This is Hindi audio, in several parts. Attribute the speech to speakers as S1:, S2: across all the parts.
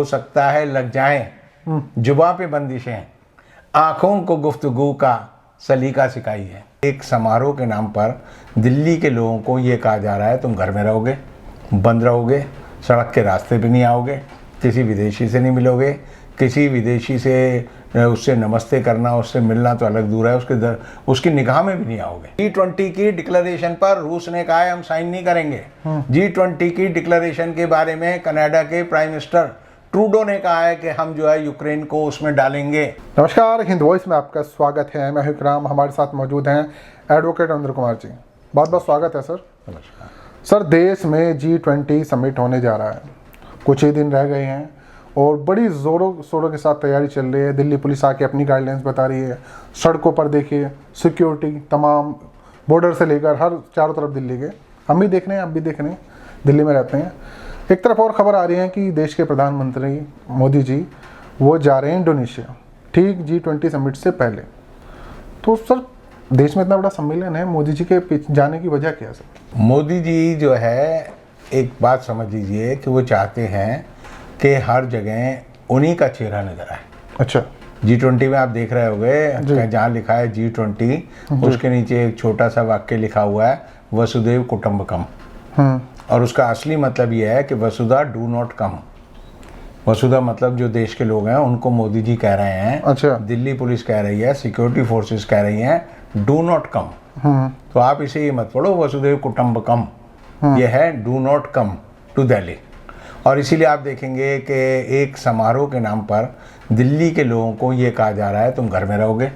S1: हो सकता है लग जाएं जुबां पे बंदिशें, आंखों को गुफ्तगू का सलीका सिखाई है। एक समारोह के नाम पर दिल्ली के लोगों को ये कहा जा रहा है तुम घर में रहोगे, बंद रहोगे, सड़क के रास्ते पे नहीं आओगे, किसी विदेशी से नहीं मिलोगे, किसी विदेशी से उससे नमस्ते करना, उससे मिलना तो अलग दूर है, उसकी निगाह में भी नहीं आओगे। G20 की डिक्लेरेशन पर रूस ने कहा है हम साइन नहीं करेंगे। G20 की डिक्लेरेशन के बारे में कनाडा के प्राइम मिनिस्टर ट्रूडो ने कहा है कि हम जो है यूक्रेन को उसमें डालेंगे।
S2: नमस्कार, हिंद वॉइस में आपका स्वागत है। मैं विक्राम, हमारे साथ मौजूद हैं एडवोकेट अंदर कुमार जी। बहुत बहुत स्वागत है सर।
S1: नमस्कार
S2: सर, देश में G20 समिट होने जा रहा है, कुछ ही दिन रह गए हैं और बड़ी ज़ोरों शोरों के साथ तैयारी चल रही है। दिल्ली पुलिस आके अपनी गाइडलाइंस बता रही है। सड़कों पर देखिए सिक्योरिटी तमाम, बॉर्डर से लेकर हर चारों तरफ दिल्ली के, हम भी देख रहे हैं, आप भी देख रहे हैं, दिल्ली में रहते हैं। एक तरफ और ख़बर आ रही है कि देश के प्रधानमंत्री मोदी जी वो जा रहे हैं इंडोनेशिया, ठीक G20 समिट से पहले। तो सर, देश में इतना बड़ा सम्मेलन है, मोदी जी के जाने की वजह क्या है सर?
S1: मोदी जी जो है, एक बात समझ लीजिए कि वो चाहते हैं कि हर जगह उन्हीं का चेहरा नजर आए।
S2: अच्छा।
S1: G20 में आप देख रहे होंगे जहाँ लिखा है G20, उसके नीचे एक छोटा सा वाक्य लिखा हुआ है वसुदेव कुटुंबकम। और उसका असली मतलब ये है कि वसुधा डू नॉट कम। वसुधा मतलब जो देश के लोग हैं उनको मोदी जी कह रहे हैं।
S2: अच्छा।
S1: दिल्ली पुलिस कह रही है, सिक्योरिटी फोर्सेस कह रही हैं डू नॉट कम। तो आप इसे ये मत पढ़ो वसुदेव कुटुंबकम, ये है do not come to Delhi. और इसीलिए आप देखेंगे कि एक समारोह के नाम पर दिल्ली के लोगों को ये कहा जा रहा है तुम घर में रहोगे,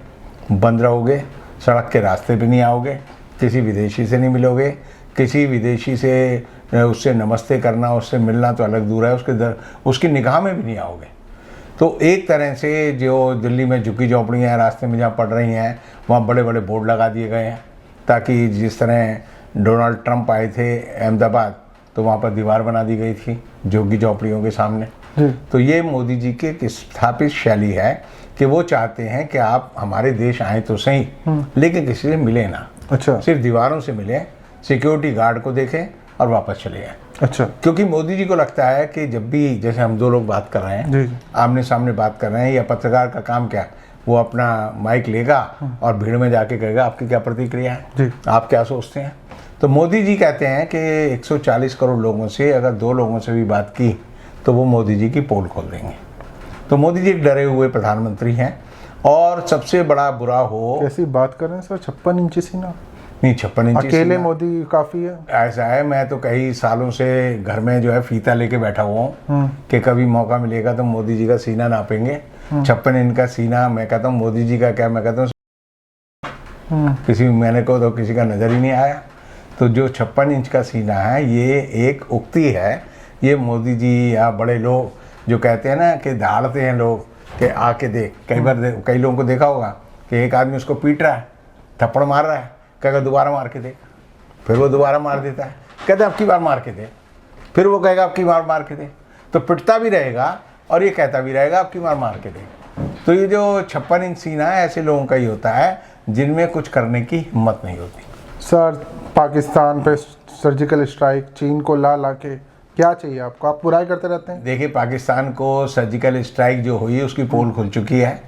S1: बंद रहोगे, सड़क के रास्ते पे नहीं आओगे, किसी विदेशी से नहीं मिलोगे, किसी विदेशी से उससे नमस्ते करना, उससे मिलना तो अलग दूर है, उसकी निगाह में भी नहीं आओगे। तो एक तरह से जो दिल्ली में झुकी झोपड़ियाँ हैं रास्ते में जहाँ पड़ रही हैं, वहाँ बड़े बड़े बोर्ड लगा दिए गए हैं ताकि जिस तरह डोनाल्ड ट्रंप आए थे अहमदाबाद तो वहाँ पर दीवार बना दी गई थी झुग्गी झोपड़ियों के सामने। तो ये मोदी जी की स्थापित शैली है कि वो चाहते हैं कि आप हमारे देश आए तो सही, लेकिन किसी से मिले ना।
S2: अच्छा।
S1: सिर्फ दीवारों से मिले, सिक्योरिटी गार्ड को देखें और वापस चले जाएं।
S2: अच्छा।
S1: क्योंकि मोदी जी को लगता है कि जब भी, जैसे हम दो लोग बात कर रहे हैं, आमने सामने बात कर रहे हैं, या पत्रकार का काम क्या, वो अपना माइक लेगा और भीड़ में जाके कहेगा आपकी क्या प्रतिक्रिया है, आप क्या सोचते हैं। तो मोदी जी कहते हैं कि 140 करोड़ लोगों से अगर 2 लोगों से भी बात की तो वो मोदी जी की पोल खोल देंगे। तो मोदी जी एक डरे हुए प्रधानमंत्री हैं। और सबसे बड़ा बुरा हो,
S2: कैसी बात कर रहे हैं सर, 56 इंची सीना?
S1: नहीं, 56 इंची
S2: अकेले मोदी काफ़ी है?
S1: ऐसा है, मैं तो कई सालों से घर में जो है फीता लेके बैठा हुआ हूँ कि कभी मौका मिलेगा तो मोदी जी का सीना नापेंगे। 56 इंच का सीना, मैं कहता हूँ मोदी जी का क्या, मैं कहता हूँ किसी मैंने को तो किसी का नज़र ही नहीं आया। तो जो 56 इंच का सीना है, ये एक उक्ति है। ये मोदी जी या बड़े लोग जो कहते हैं ना कि दहाड़ते हैं लोग कि आके देख, कई बार कई लोगों को देखा होगा कि एक आदमी उसको पीट रहा है, थप्पड़ मार रहा है, कहेगा दोबारा मार के दे, फिर वो दोबारा मार देता है, कहते अब की बार मार के दे, फिर वो कहेगा अब की बार मार के दे। तो पिटता भी रहेगा और ये कहता भी रहेगा अब की बार मार के दे। तो ये जो 56 इंच सीना है ऐसे लोगों का ही होता है जिनमें कुछ करने की हिम्मत नहीं होती।
S2: सर, पाकिस्तान पे सर्जिकल स्ट्राइक, चीन को ला के क्या चाहिए आपको? आप बुराई करते रहते हैं।
S1: देखिए, पाकिस्तान को सर्जिकल स्ट्राइक जो हुई उसकी पोल खुल चुकी है।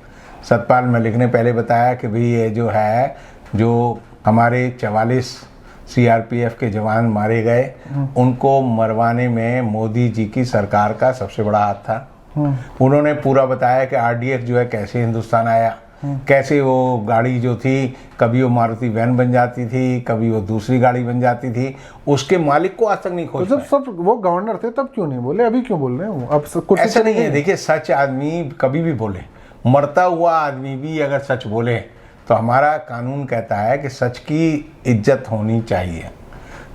S1: सतपाल मलिक ने पहले बताया कि भाई ये जो है, जो हमारे 44 CRPF के जवान मारे गए, उनको मरवाने में मोदी जी की सरकार का सबसे बड़ा हाथ था। उन्होंने पूरा बताया कि RDF जो है कैसे हिंदुस्तान आया, कैसे वो गाड़ी जो थी कभी वो मारुति वैन बन जाती थी, कभी वो दूसरी गाड़ी बन जाती थी, उसके मालिक को आज तक नहीं खोज
S2: पाए। तो सब वो गवर्नर थे तब क्यों नहीं बोले, अभी क्यों बोल रहे हैं? अब कुछ
S1: ऐसा नहीं है। देखिए, सच आदमी कभी भी बोले, मरता हुआ आदमी भी अगर सच बोले तो हमारा कानून कहता है कि सच की इज्जत होनी चाहिए।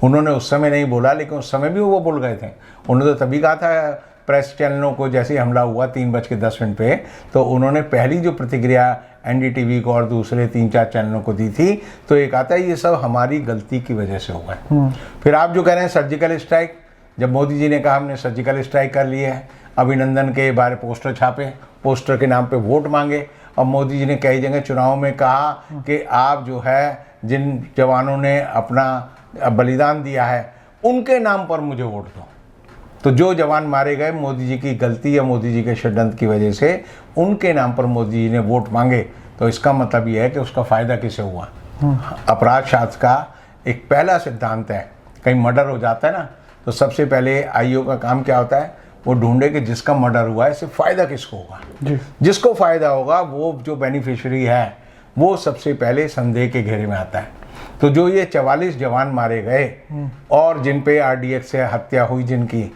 S1: उन्होंने उस समय नहीं बोला, लेकिन उस समय भी वो बोल गए थे। उन्होंने तो तभी कहा था प्रेस चैनलों को, जैसे हमला हुआ 3:10 पे, तो उन्होंने पहली जो प्रतिक्रिया NDTV को और दूसरे 3-4 चैनलों को दी थी, तो एक आता है ये सब हमारी गलती की वजह से हुआ है। फिर आप जो कह रहे हैं सर्जिकल स्ट्राइक, जब मोदी जी ने कहा हमने सर्जिकल स्ट्राइक कर ली है, अभिनंदन के बारे पोस्टर छापे, पोस्टर के नाम पे वोट मांगे, और मोदी जी ने कई जगह चुनाव में कहा कि आप जो है जिन जवानों ने अपना बलिदान दिया है उनके नाम पर मुझे वोट दो। तो जो जवान मारे गए मोदी जी की गलती या मोदी जी के षड्यंत्र की वजह से, उनके नाम पर मोदी जी ने वोट मांगे, तो इसका मतलब यह है कि उसका फ़ायदा किसे हुआ। अपराध शास्त्र का एक पहला सिद्धांत है, कहीं मर्डर हो जाता है ना, तो सबसे पहले आईओ का काम क्या होता है, वो ढूंढे कि जिसका मर्डर हुआ है इससे फ़ायदा किसको होगा।
S2: जी।
S1: जिसको फ़ायदा होगा वो जो बेनिफिशियरी है वो सबसे पहले संदेह के घेरे में आता है। तो जो ये 44 जवान मारे गए और जिन पे आरडीएक्स से हत्या हुई जिनकी,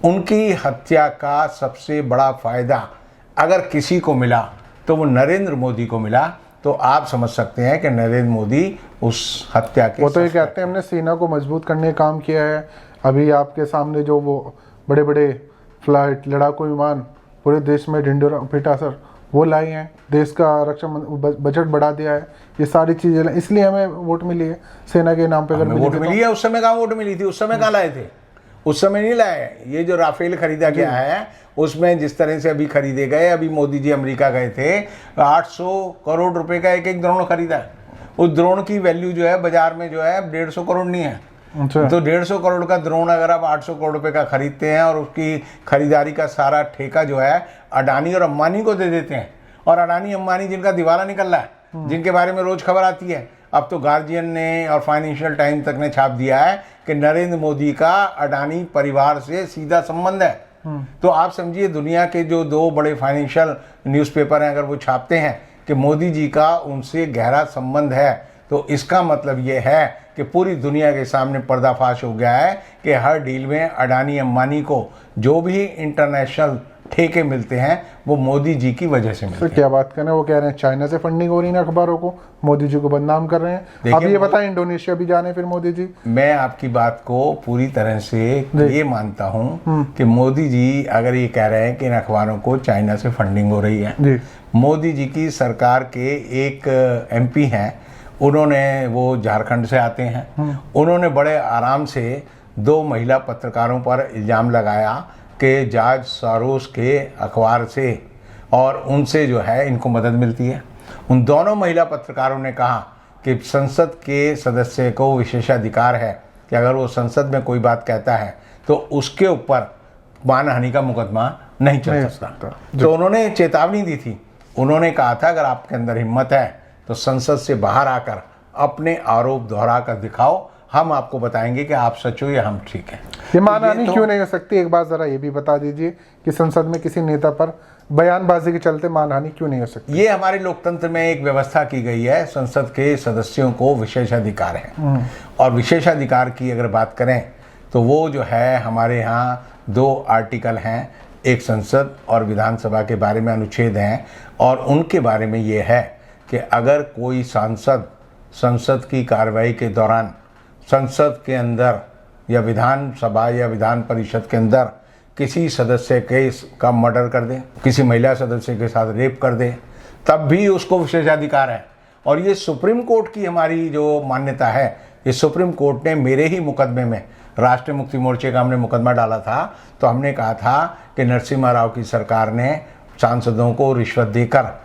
S1: उनकी हत्या का सबसे बड़ा फ़ायदा अगर किसी को मिला तो वो नरेंद्र मोदी को मिला। तो आप समझ सकते हैं कि नरेंद्र मोदी उस हत्या के,
S2: वो तो ये कहते हैं हमने सेना को मजबूत करने का काम किया है। अभी आपके सामने जो वो बड़े बड़े फ्लाइट लड़ाकू विमान पूरे देश में ढिंडोरा पिटा सर, वो लाए हैं, देश का रक्षा बजट बढ़ा दिया है, ये सारी चीज़ें, इसलिए हमें वोट मिली है सेना के नाम पे। अगर
S1: वोट मिली है, उस समय कहाँ वोट मिली थी, उस समय कहाँ लाए थे, उस समय नहीं लाए। ये जो राफेल खरीदा गया है उसमें जिस तरह से अभी खरीदे गए, अभी मोदी जी अमेरिका गए थे, 800 करोड़ रुपए का एक एक ड्रोन खरीदा है। उस ड्रोन की वैल्यू जो है बाजार में जो है 150 करोड़ नहीं है।
S2: अच्छा।
S1: तो 150 करोड़ का ड्रोन अगर आप 800 करोड़ रुपए का खरीदते हैं और उसकी खरीदारी का सारा ठेका जो है अडानी और अंबानी को दे देते हैं, और अडानी अंबानी जिनका दिवाला निकल रहा है, जिनके बारे में रोज खबर आती है, अब तो गार्जियन ने और फाइनेंशियल टाइम तक ने छाप दिया है कि नरेंद्र मोदी का अडानी परिवार से सीधा संबंध है। तो आप समझिए दुनिया के जो 2 बड़े फाइनेंशियल न्यूज़पेपर हैं, अगर वो छापते हैं कि मोदी जी का उनसे गहरा संबंध है, तो इसका मतलब ये है कि पूरी दुनिया के सामने पर्दाफाश हो गया है कि हर डील में अडानी अंबानी को जो भी इंटरनेशनल ठेके मिलते हैं वो मोदी जी की वजह से मिलते हैं।
S2: क्या बात करें, वो कह रहे हैं चाइना से फंडिंग हो रही है अखबारों को, मोदी जी को बदनाम कर रहे हैं। अब ये बताएं इंडोनेशिया भी जाने फिर मोदी जी।
S1: मैं आपकी बात को पूरी तरह से ये मानता हूँ कि मोदी जी अगर ये कह रहे हैं कि इन अखबारों को चाइना से फंडिंग हो रही है, मोदी जी की सरकार के एक एमपी हैं, उन्होंने, वो झारखंड से आते हैं, उन्होंने बड़े आराम से 2 महिला पत्रकारों पर इल्ज़ाम लगाया कि जॉर्ज सोरोस के अखबार से और उनसे जो है इनको मदद मिलती है। उन दोनों महिला पत्रकारों ने कहा कि संसद के सदस्य को विशेषाधिकार है कि अगर वो संसद में कोई बात कहता है तो उसके ऊपर मानहानि का मुकदमा नहीं चल सकता। तो उन्होंने चेतावनी दी थी, उन्होंने कहा था अगर आपके अंदर हिम्मत है तो संसद से बाहर आकर अपने आरोप दोहरा कर दिखाओ, हम आपको बताएंगे कि आप सच हो या हम ठीक हैं।
S2: ये मानहानि क्यों नहीं हो सकती, एक बात जरा ये भी बता दीजिए कि संसद में किसी नेता पर बयानबाजी के चलते मानहानि क्यों नहीं हो सकती।
S1: ये हमारे लोकतंत्र में एक व्यवस्था की गई है, संसद के सदस्यों को विशेषाधिकार है, और विशेषाधिकार की अगर बात करें तो वो जो है हमारे यहाँ 2 आर्टिकल हैं, एक संसद और विधानसभा के बारे में अनुच्छेद हैं, और उनके बारे में ये है कि अगर कोई सांसद संसद की कार्रवाई के दौरान संसद के अंदर या विधानसभा या विधान परिषद के अंदर किसी सदस्य के का मर्डर कर दे, किसी महिला सदस्य के साथ रेप कर दे, तब भी उसको विशेषाधिकार है। और ये सुप्रीम कोर्ट की हमारी जो मान्यता है, ये सुप्रीम कोर्ट ने मेरे ही मुकदमे में, राष्ट्रीय मुक्ति मोर्चे का हमने मुकदमा डाला था, तो हमने कहा था कि नरसिम्हा राव की सरकार ने सांसदों को रिश्वत देकर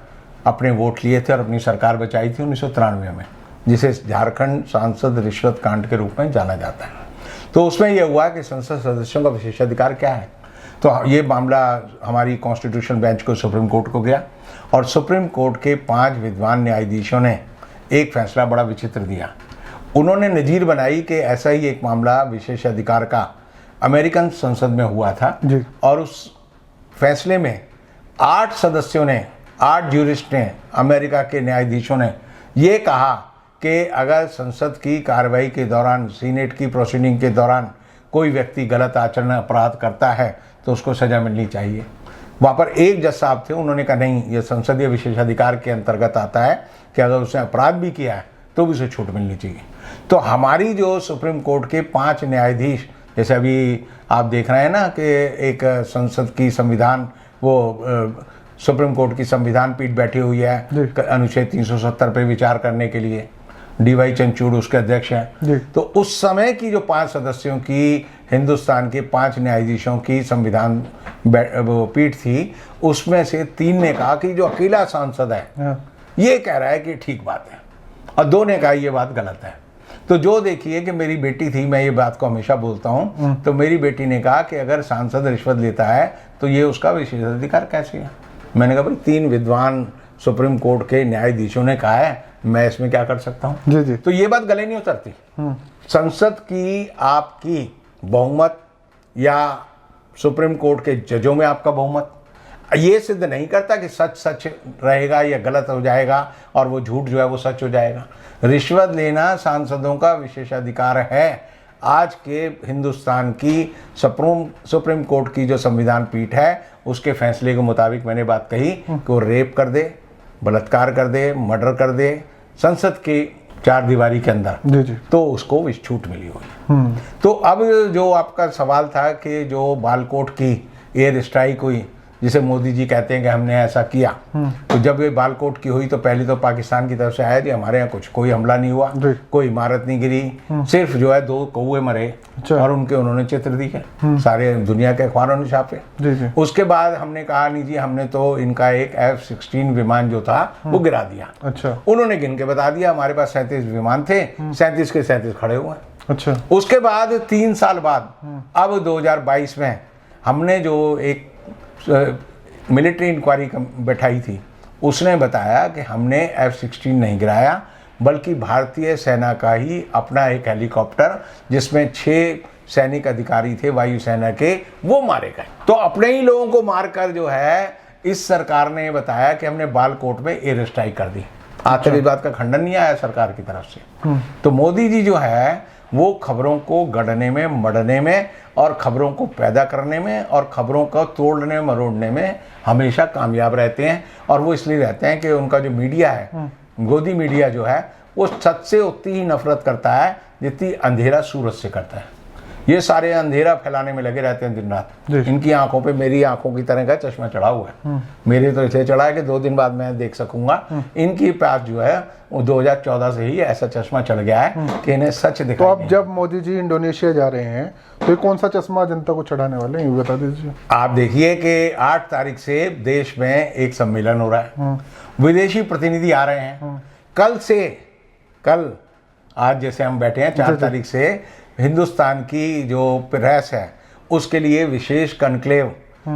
S1: अपने वोट लिए थे और अपनी सरकार बचाई थी 1993 में, जिसे झारखंड सांसद रिश्वत कांड के रूप में जाना जाता है। तो उसमें यह हुआ कि संसद सदस्यों का विशेषाधिकार क्या है। तो ये मामला हमारी कॉन्स्टिट्यूशन बेंच को सुप्रीम कोर्ट को गया, और सुप्रीम कोर्ट के 5 विद्वान न्यायाधीशों ने एक फैसला बड़ा विचित्र दिया। उन्होंने नज़ीर बनाई कि ऐसा ही एक मामला विशेषाधिकार का अमेरिकन संसद में हुआ था, और उस फैसले में 8 सदस्यों ने, 8 ज्यूरिस्ट ने, अमेरिका के न्यायाधीशों ने ये कहा कि अगर संसद की कार्रवाई के दौरान, सीनेट की प्रोसीडिंग के दौरान कोई व्यक्ति गलत आचरण, अपराध करता है तो उसको सज़ा मिलनी चाहिए। वहाँ पर एक जज साहब थे, उन्होंने कहा नहीं, ये संसदीय विशेषाधिकार के अंतर्गत आता है कि अगर उसने अपराध भी किया है तो भी उसे छूट मिलनी चाहिए। तो हमारी जो सुप्रीम कोर्ट के 5 न्यायाधीश, जैसे अभी आप देख रहे हैं ना कि एक संसद की संविधान, वो सुप्रीम कोर्ट की संविधान पीठ बैठी हुई है अनुच्छेद 370 पे विचार करने के लिए, DY चंद्रचूड़ उसके अध्यक्ष हैं। तो उस समय की जो 5 सदस्यों की हिंदुस्तान के 5 न्यायाधीशों की संविधान पीठ थी, उसमें से 3 ने कहा कि जो अकेला सांसद है ये कह रहा है कि ठीक बात है, और 2 ने कहा ये बात गलत है। तो जो देखिए कि मेरी बेटी थी, मैं ये बात को हमेशा बोलता हूँ, तो मेरी बेटी ने कहा कि अगर सांसद रिश्वत लेता है तो ये उसका विशेषाधिकार कैसे है। मैंने कहा भाई 3 विद्वान सुप्रीम कोर्ट के न्यायाधीशों ने कहा है, मैं इसमें क्या कर सकता हूँ।
S2: जी जी।
S1: तो ये बात गले नहीं उतरती। संसद की आपकी बहुमत या सुप्रीम कोर्ट के जजों में आपका बहुमत ये सिद्ध नहीं करता कि सच सच रहेगा या गलत हो जाएगा और वो झूठ जो है वो सच हो जाएगा। रिश्वत लेना सांसदों का विशेषाधिकार है। आज के हिंदुस्तान की सुप्रीम कोर्ट की जो संविधान पीठ है उसके फैसले के मुताबिक मैंने बात कही कि वो रेप कर दे, बलात्कार कर दे, मर्डर कर दे संसद के 4 दीवारी के अंदर,
S2: जी जी,
S1: तो उसको छूट मिली हुई। तो अब जो आपका सवाल था कि जो बालाकोट की एयर स्ट्राइक हुई, जिसे मोदी जी कहते हैं कि हमने ऐसा किया, तो जब ये बालाकोट की हुई तो पहले तो पाकिस्तान की तरफ से आया जी हमारे यहाँ कोई हमला नहीं हुआ, कोई इमारत नहीं गिरी, सिर्फ जो है 2 कौवे मरे और उन्होंने चित्र दिए, सारे दुनिया के अखबारों ने छापे।
S2: जी जी।
S1: उसके बाद हमने कहा नहीं जी हमने तो इनका एक F-16 विमान जो था वो गिरा दिया।
S2: अच्छा।
S1: उन्होंने गिन के बता दिया हमारे पास 37 विमान थे, 37 के 37 खड़े हुए।
S2: अच्छा।
S1: उसके बाद 3 साल बाद अब 2022 में हमने जो एक मिलिट्री इंक्वायरी बैठाई थी, उसने बताया कि हमने F-16 नहीं गिराया बल्कि भारतीय सेना का ही अपना एक हेलीकॉप्टर जिसमें 6 सैनिक अधिकारी थे वायुसेना के, वो मारे गए। तो अपने ही लोगों को मारकर जो है इस सरकार ने बताया कि हमने बालाकोट में एयर स्ट्राइक कर दी। आज तक इस बात का खंडन नहीं आया सरकार की तरफ से। तो मोदी जी जो है वो खबरों को गढ़ने में, मढ़ने में और खबरों को पैदा करने में और खबरों को तोड़ने मरोड़ने में हमेशा कामयाब रहते हैं। और वो इसलिए रहते हैं कि उनका जो मीडिया है, गोदी मीडिया जो है, वो सच से उतनी ही नफरत करता है जितनी अंधेरा सूरज से करता है। ये सारे अंधेरा फैलाने में लगे रहते हैं दिन रात। इनकी आंखों पे मेरी आंखों की तरह का चश्मा चढ़ा हुआ है। मेरे तो इसलिए चढ़ा है कि 2 दिन बाद मैं देख सकूंगा। इनकी पास जो है वो 2014 से ही ऐसा चश्मा चढ़ गया है कि इन्हें सच दिखाई।
S2: तो अब जब मोदी जी इंडोनेशिया जा रहे हैं तो ये कौन सा चश्मा जनता को चढ़ाने वाले हैं, ये बता दीजिए।
S1: आप देखिए कि 8 तारीख से देश में एक सम्मेलन हो रहा है, विदेशी प्रतिनिधि आ रहे हैं। कल आज जैसे हम बैठे हैं 4 तारीख से हिंदुस्तान की जो प्रेस है उसके लिए विशेष कनक्लेव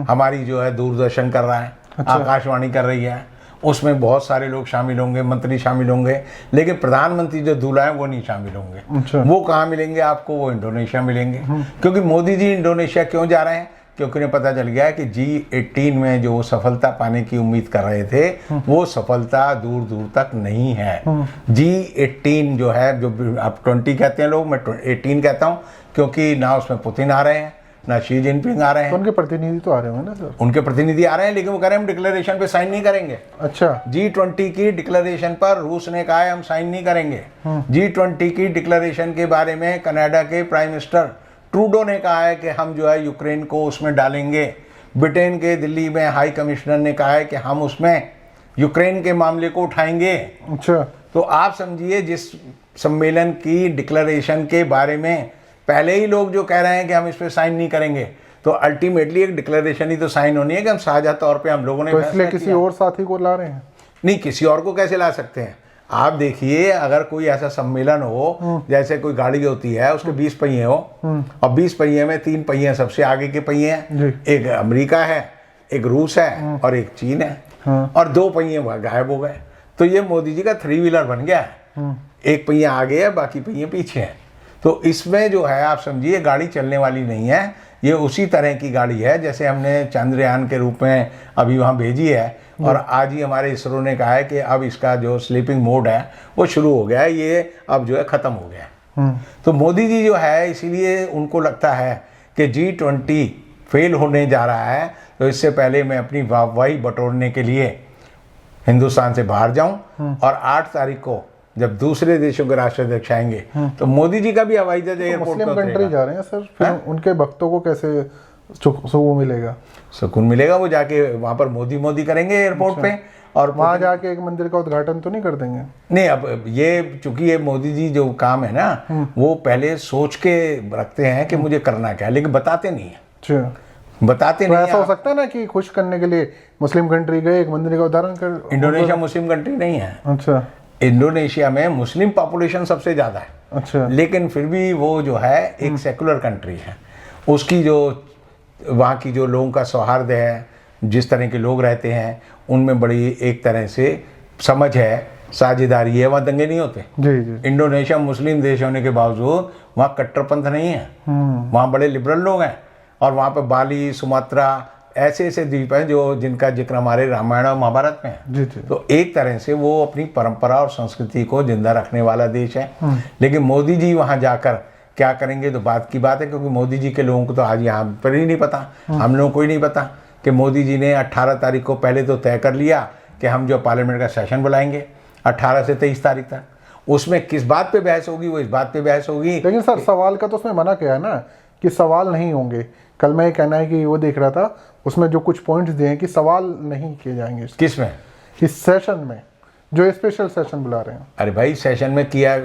S1: हमारी जो है दूरदर्शन कर रहा है। अच्छा। आकाशवाणी कर रही है, उसमें बहुत सारे लोग शामिल होंगे, मंत्री शामिल होंगे, लेकिन प्रधानमंत्री जो दूल्हा है वो नहीं शामिल होंगे।
S2: अच्छा।
S1: वो कहाँ मिलेंगे आपको? वो इंडोनेशिया मिलेंगे। क्योंकि मोदी जी इंडोनेशिया क्यों जा रहे हैं? क्योंकि उन्हें पता चल गया है कि G18 में जो सफलता पाने की उम्मीद कर रहे थे वो सफलता दूर दूर तक नहीं है। G18 जो है, जो आप 20 कहते हैं लोग, मैं 18 कहता हूँ, क्योंकि ना उसमें पुतिन आ रहे हैं ना शी जिनपिंग आ रहे हैं।
S2: तो उनके प्रतिनिधि तो आ रहे हैं ना सर? उनके
S1: प्रतिनिधि आ रहे हैं, लेकिन वो कह रहे हैं हम डिक्लेरेशन पे साइन नहीं करेंगे।
S2: अच्छा।
S1: G20 की डिक्लेरेशन पर रूस ने कहा है हम साइन नहीं करेंगे। G20 की डिक्लेरेशन के बारे में कनाडा के प्राइम मिनिस्टर ट्रूडो ने कहा है कि हम जो है यूक्रेन को उसमें डालेंगे। ब्रिटेन के दिल्ली में हाई कमिश्नर ने कहा है कि हम उसमें यूक्रेन के मामले को उठाएंगे।
S2: अच्छा।
S1: तो आप समझिए जिस सम्मेलन की डिक्लेरेशन के बारे में पहले ही लोग जो कह रहे हैं कि हम इस पर साइन नहीं करेंगे, तो अल्टीमेटली एक डिक्लेरेशन ही तो साइन होनी है कि हम साझा तौर पे हम लोगों ने।
S2: तो इसलिए किसी और साथी को ला रहे हैं?
S1: नहीं, किसी और को कैसे ला सकते हैं? आप देखिए, अगर कोई ऐसा सम्मेलन हो, जैसे कोई गाड़ी होती है उसके 20 पहिए हो और 20 पहिए में 3 पहिए सबसे आगे के पहिए हैं, एक अमेरिका है, एक रूस है और एक चीन है, और 2 पहिए गायब हो गए। तो ये मोदी जी का 3 व्हीलर बन गया है। एक पहिया आगे है, बाकी पहिए पीछे हैं। तो इसमें जो है आप समझिए गाड़ी चलने वाली नहीं है। ये उसी तरह की गाड़ी है जैसे हमने चंद्रयान के रूप में अभी वहाँ भेजी है, और आज ही हमारे इसरो ने कहा है कि अब इसका जो स्लीपिंग मोड है वो शुरू हो गया है, ये अब जो है ख़त्म हो गया है। तो मोदी जी जो है, इसीलिए उनको लगता है कि G20 फेल होने जा रहा है, तो इससे पहले मैं अपनी वाहवाही बटोरने के लिए हिंदुस्तान से बाहर जाऊं। और 8 तारीख को जब दूसरे देशों के राष्ट्राध्यक्ष आएंगे तो मोदी जी का भी हवाई जहाज एयरपोर्ट
S2: पर कंट्री जा रहे हैं सर, फिर उनके भक्तों को कैसे सुकून मिलेगा?
S1: सुकून मिलेगा, वो जाके वहाँ पर मोदी करेंगे एयरपोर्ट पे, और
S2: वहाँ जाके एक मंदिर का उद्घाटन तो नहीं कर देंगे?
S1: नहीं, अब ये चूंकि ये मोदी जी जो काम है ना, वो पहले सोच के रखते हैं कि मुझे करना क्या है, लेकिन बताते नहीं है।
S2: अच्छा।
S1: बताते
S2: तो
S1: नहीं।
S2: ऐसा हो सकता है ना कि खुश करने के लिए मुस्लिम कंट्री गए, एक मंदिर का उदाहरण कर।
S1: इंडोनेशिया मुस्लिम कंट्री नहीं है।
S2: अच्छा।
S1: इंडोनेशिया में मुस्लिम पॉपुलेशन सबसे ज़्यादा है,
S2: अच्छा।
S1: लेकिन फिर भी वो जो है एक सेकुलर कंट्री है। उसकी जो वहाँ की जो लोगों का सौहार्द है, जिस तरह के लोग रहते हैं, उनमें बड़ी एक तरह से समझ है, साझेदारी है, वहाँ दंगे नहीं होते।
S2: जी जी।
S1: इंडोनेशिया मुस्लिम देश होने के बावजूद वहाँ कट्टरपंथ नहीं है, वहाँ बड़े लिबरल लोग हैं। और वहाँ पर बाली, सुमात्रा, ऐसे ऐसे द्वीप हैं जो जिनका जिक्र हमारे रामायण और महाभारत में है।
S2: जी जी।
S1: तो एक तरह से वो अपनी परंपरा और संस्कृति को जिंदा रखने वाला देश है। लेकिन मोदी जी वहाँ जाकर क्या करेंगे तो बात की बात है, क्योंकि मोदी जी के लोगों को तो आज यहाँ पर ही नहीं पता, हम लोगों को ही नहीं पता कि मोदी जी ने 18 तारीख को पहले तो तय कर लिया कि हम जो पार्लियामेंट का सेशन बुलाएंगे 18 से 23 तारीख तक। उसमें किस बात पे बहस होगी, वो इस बात पे बहस होगी।
S2: लेकिन सर सवाल का तो उसमें मना किया है ना कि सवाल नहीं होंगे। कल मैं ये कहना है कि वो देख रहा था, उसमें जो कुछ पॉइंट्स दिए हैं कि सवाल नहीं किए जाएंगे
S1: किस में,
S2: इस सेशन में, जो स्पेशल सेशन बुला रहे हैं।
S1: अरे भाई सेशन में किया,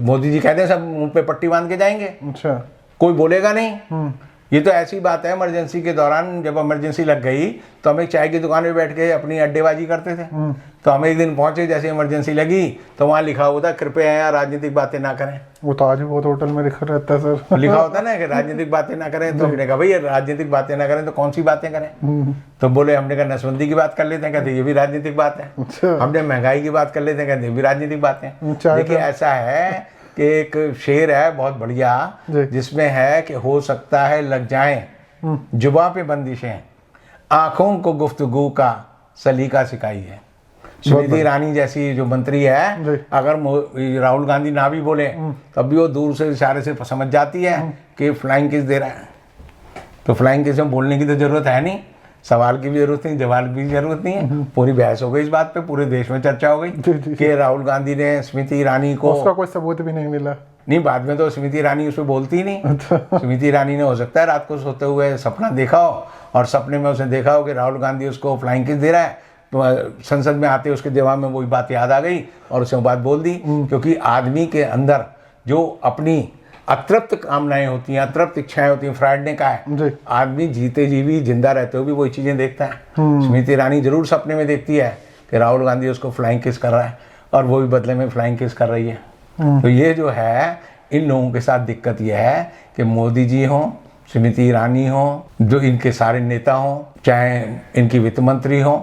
S1: मोदी जी कहते हैं सब मुंह पे पट्टी बांध के जाएंगे,
S2: अच्छा।
S1: कोई बोलेगा नहीं। ये तो ऐसी बात है, इमरजेंसी के दौरान जब इमरजेंसी लग गई तो हम एक चाय की दुकान पे बैठ के अपनी अड्डेबाजी करते थे। तो हम एक दिन पहुंचे, जैसे इमरजेंसी लगी तो वहाँ लिखा हुआ था कृपया यहाँ राजनीतिक बातें ना करें।
S2: वो तो आज भी बहुत होटल में लिखा रहता है सर।
S1: लिखा होता है ना कि राजनीतिक बातें ना करें। तो हमने कहा भैया राजनीतिक बातें ना करें तो कौन सी बातें करें। तो बोले, हमने कहा नसबंदी की बात कर लेते हैं, कहते ये भी राजनीतिक बात है।
S2: अच्छा।
S1: हमने महंगाई की बात कर लेते हैं, कहते ये भी राजनीतिक बातें।
S2: अच्छा।
S1: देखिए ऐसा है कि एक शेर है बहुत बढ़िया, जिसमें है कि हो सकता है लग जाएं जुबां पे बंदिशें, आंखों को गुफ्तगू का सलीका सिखाई है। स्मृति ईरानी जैसी जो मंत्री है, अगर राहुल गांधी ना भी बोले तब भी वो दूर से इशारे से समझ जाती है कि फ्लाइंग किस दे रहा है। तो फ्लाइंग किस में बोलने की तो जरूरत है नहीं, सवाल की भी जरूरत नहीं, जवाब की भी जरूरत नहीं है। पूरी बहस हो गई इस बात पे, पूरे देश में चर्चा हो गई कि राहुल गांधी ने स्मृति ईरानी को,
S2: उसका कोई सबूत भी नहीं मिला।
S1: नहीं, बाद में तो स्मृति ईरानी उस पर बोलती ही नहीं। स्मृति ईरानी ने हो सकता है रात को सोते हुए सपना देखा हो और सपने में उसने देखा हो कि राहुल गांधी उसको फ्लाइंग किस दे रहा है, तो संसद में आते उसके जवाब में वही बात याद आ गई और उसने बात बोल दी। क्योंकि आदमी के अंदर जो अपनी अतृप्त कामनाएं होती हैं, अतृप्त इच्छाएं होती हैं, फ्रायड ने कहा है आदमी जीते जी भी, जिंदा रहते हुए भी वही चीजें देखता है। स्मृति ईरानी जरूर सपने में देखती है कि राहुल गांधी उसको फ्लाइंग किस कर रहा है और वो भी बदले में फ्लाइंग किस कर रही है। तो ये जो है, इन लोगों के साथ दिक्कत यह है कि मोदी जी हों, स्मृति ईरानी हों, जो इनके सारे नेता हों, चाहे इनकी वित्त मंत्री हों,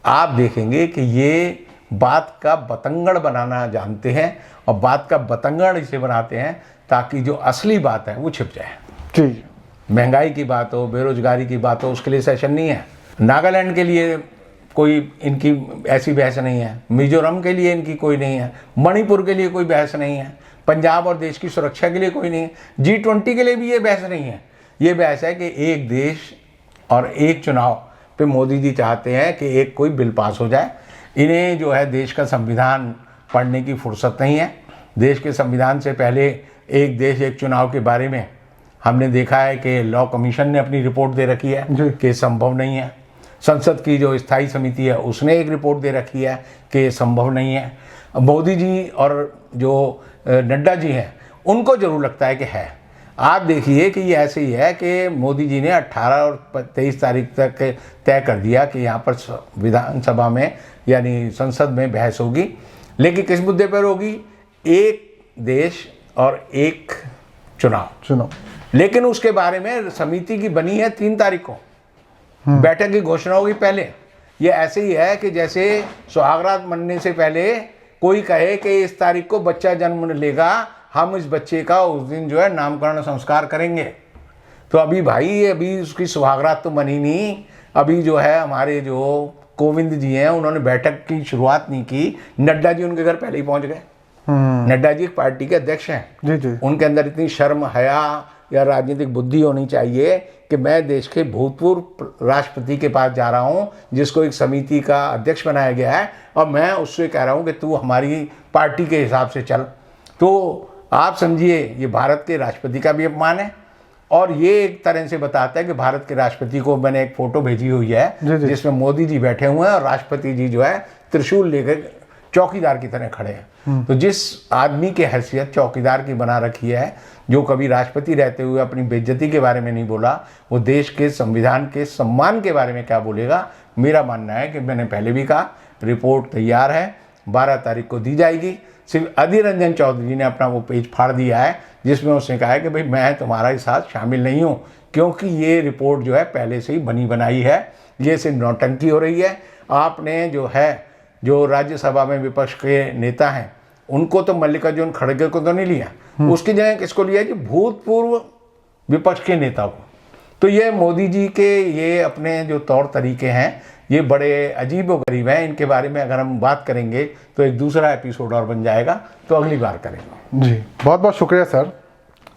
S1: आप देखेंगे कि ये बात का बतंगड़ बनाना जानते हैं और बात का बतंगड़ इसे बनाते हैं ताकि जो असली बात है वो छिप जाए।
S2: जी।
S1: महंगाई की बात हो, बेरोजगारी की बात हो, उसके लिए सेशन नहीं है। नागालैंड के लिए कोई इनकी ऐसी बहस नहीं है, मिजोरम के लिए इनकी कोई नहीं है, मणिपुर के लिए कोई बहस नहीं है, पंजाब और देश की सुरक्षा के लिए कोई नहीं है, G20 के लिए भी ये बहस नहीं है। ये बहस है कि एक देश और एक चुनाव पे मोदी जी चाहते हैं कि एक कोई बिल पास हो जाए। इन्हें जो है देश का संविधान पढ़ने की फुर्सत नहीं है। देश के संविधान से पहले एक देश एक चुनाव के बारे में हमने देखा है कि लॉ कमीशन ने अपनी रिपोर्ट दे रखी है कि संभव नहीं है। संसद की जो स्थायी समिति है उसने एक रिपोर्ट दे रखी है कि संभव नहीं है। मोदी जी और जो नड्डा जी हैं उनको जरूर लगता है कि है। आप देखिए कि ये ऐसे ही है कि मोदी जी ने 18 और 23 तारीख तक तय कर दिया कि यहाँ पर विधानसभा में यानी संसद में बहस होगी, लेकिन किस मुद्दे पर होगी? एक देश और एक चुनाव। लेकिन उसके बारे में समिति की बनी है 3 तारीख को, बैठक की घोषणा होगी पहले। ये ऐसे ही है कि जैसे सुहागरात मनने से पहले कोई कहे कि इस तारीख को बच्चा जन्म लेगा, हम इस बच्चे का उस दिन जो है नामकरण संस्कार करेंगे। तो अभी भाई अभी उसकी सुहागरात तो बनी नहीं। अभी जो है हमारे जो कोविंद जी हैं उन्होंने बैठक की शुरुआत नहीं की, नड्डा जी उनके घर पहले ही पहुंच गए। नड्डा जी पार्टी के अध्यक्ष हैं।
S2: जी।
S1: उनके अंदर इतनी शर्म, हया या राजनीतिक बुद्धि होनी चाहिए कि मैं देश के भूतपूर्व राष्ट्रपति के पास जा रहा हूं जिसको एक समिति का अध्यक्ष बनाया गया है और मैं उससे कह रहा हूं कि तू हमारी पार्टी के हिसाब से चल। तो आप समझिए ये भारत के राष्ट्रपति का भी अपमान है और ये एक तरह से बताता है कि भारत के राष्ट्रपति को, मैंने एक फोटो भेजी हुई है जिसमें मोदी जी बैठे हुए हैं और राष्ट्रपति जी जो है त्रिशूल लेकर चौकीदार की तरह खड़े हैं। तो जिस आदमी की हैसियत चौकीदार की बना रखी है, जो कभी राष्ट्रपति रहते हुए अपनी बेइज्जती के बारे में नहीं बोला, वो देश के संविधान के सम्मान के बारे में क्या बोलेगा? मेरा मानना है कि मैंने पहले भी कहा रिपोर्ट तैयार है, 12 तारीख को दी जाएगी। सिर्फ अधीर रंजन चौधरी जी ने अपना वो पेज फाड़ दिया है जिसमें उसने कहा है कि भाई मैं तुम्हारे साथ शामिल नहीं हूँ, क्योंकि ये रिपोर्ट जो है पहले से ही बनी बनाई है, ये सिर्फ नौटंकी हो रही है। आपने जो है जो राज्यसभा में विपक्ष के नेता हैं उनको तो मल्लिकार्जुन खड़गे को तो नहीं लिया, उसकी जगह किसको लिया जी, भूतपूर्व विपक्ष के नेता को। तो ये मोदी जी के ये अपने जो तौर तरीके हैं ये बड़े अजीब व गरीब हैं। इनके बारे में अगर हम बात करेंगे तो एक दूसरा एपिसोड और बन जाएगा, तो अगली बार करेंगे।
S2: जी बहुत बहुत शुक्रिया सर,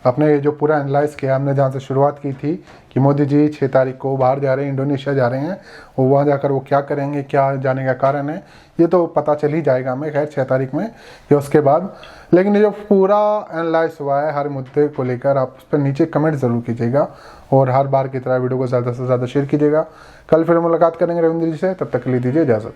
S2: आपने ये जो पूरा एनालाइज किया। हमने जहाँ से शुरुआत की थी कि मोदी जी 6 तारीख को बाहर जा रहे हैं, इंडोनेशिया जा रहे हैं, और वहाँ जाकर वो क्या करेंगे, क्या जाने का कारण है, ये तो पता चल ही जाएगा हमें खैर 6 तारीख में या उसके बाद। लेकिन ये जो पूरा एनालाइज हुआ है हर मुद्दे को लेकर, आप उस पर नीचे कमेंट ज़रूर कीजिएगा और हर बार की तरह वीडियो को ज़्यादा से ज़्यादा शेयर कीजिएगा। कल फिर मुलाकात करेंगे रविंद्र जी से, तब तक के लिए दीजिए इजाज़त।